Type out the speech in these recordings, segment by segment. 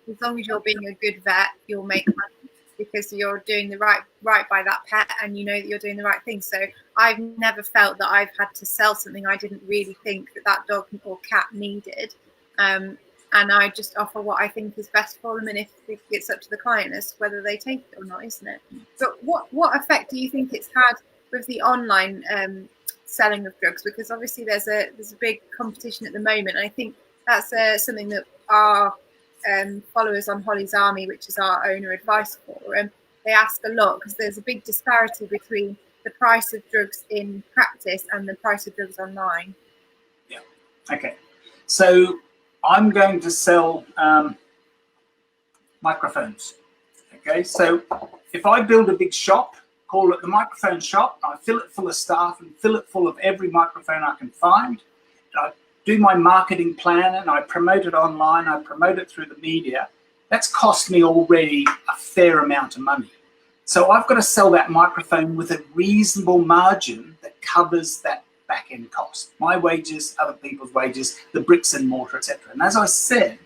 as long as you're being a good vet, you'll make money because you're doing the right by that pet, and you know that you're doing the right thing. So I've never felt that I've had to sell something I didn't really think that dog or cat needed. And I just offer what I think is best for them, and if it's up to the client as to whether they take it or not, isn't it? But what effect do you think it's had with the online selling of drugs? Because obviously there's a big competition at the moment, and I think that's something that our followers on Holly's Army, which is our owner advice forum, they ask a lot, because there's a big disparity between the price of drugs in practice and the price of drugs online. Yeah. Okay. So I'm going to sell microphones. Okay, so if I build a big shop, call it the microphone shop, I fill it full of staff and fill it full of every microphone I can find, and I do my marketing plan and I promote it online, I promote it through the media, that's cost me already a fair amount of money. So I've got to sell that microphone with a reasonable margin that covers that back-end cost. My wages, other people's wages, the bricks and mortar, etc. And as I said,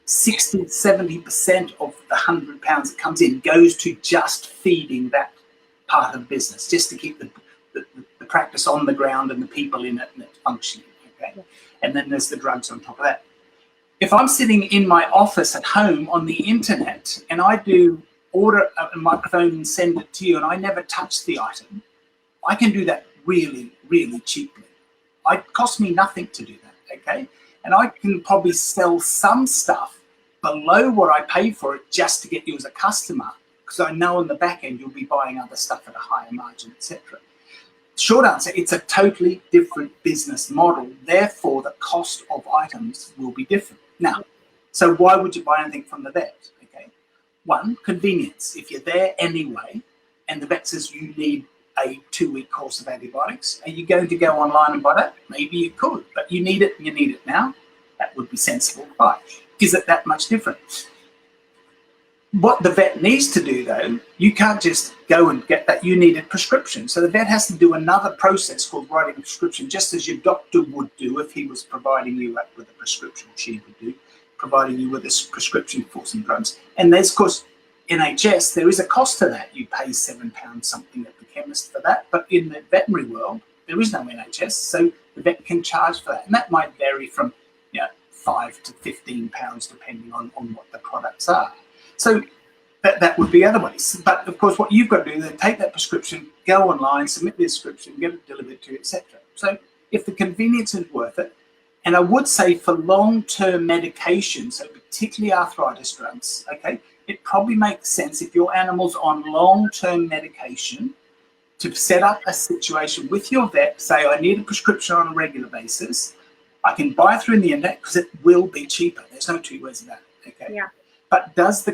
60–70% of the £100 that comes in goes to just feeding that part of business, just to keep the practice on the ground and the people in it and it functioning. Okay, and then there's the drugs on top of that. If I'm sitting in my office at home on the internet and I do order a microphone and send it to you, and I never touch the item, I can do that really, really cheaply. It costs me nothing to do that, okay? And I can probably sell some stuff below what I pay for it just to get you as a customer, because I know on the back end you'll be buying other stuff at a higher margin, etc. Short answer, it's a totally different business model. Therefore, the cost of items will be different. Now, so why would you buy anything from the vet? Okay, one, convenience. If you're there anyway, and the vet says you need a 2-week course of antibiotics, are you going to go online and buy that? Maybe you could, but you need it and you need it now. That would be sensible to buy. Is it that much different? What the vet needs to do, though, you can't just go and get that. You need a prescription. So the vet has to do another process called writing a prescription, just as your doctor would do if he was providing you with a prescription, she would do, providing you with a prescription for some drugs. And there's, of course, NHS, there is a cost to that. You pay £7 something at the chemist for that. But in the veterinary world, there is no NHS, so the vet can charge for that. And that might vary from £5 to £15, depending on what the products are. So that would be other ways. But of course, what you've got to do is then take that prescription, go online, submit the prescription, get it delivered to you, etc. So if the convenience is worth it, and I would say for long-term medication, so particularly arthritis drugs, okay, it probably makes sense if your animal's on long-term medication to set up a situation with your vet, say, I need a prescription on a regular basis. I can buy through the internet because it will be cheaper. There's no two ways of that, okay? Yeah. But does the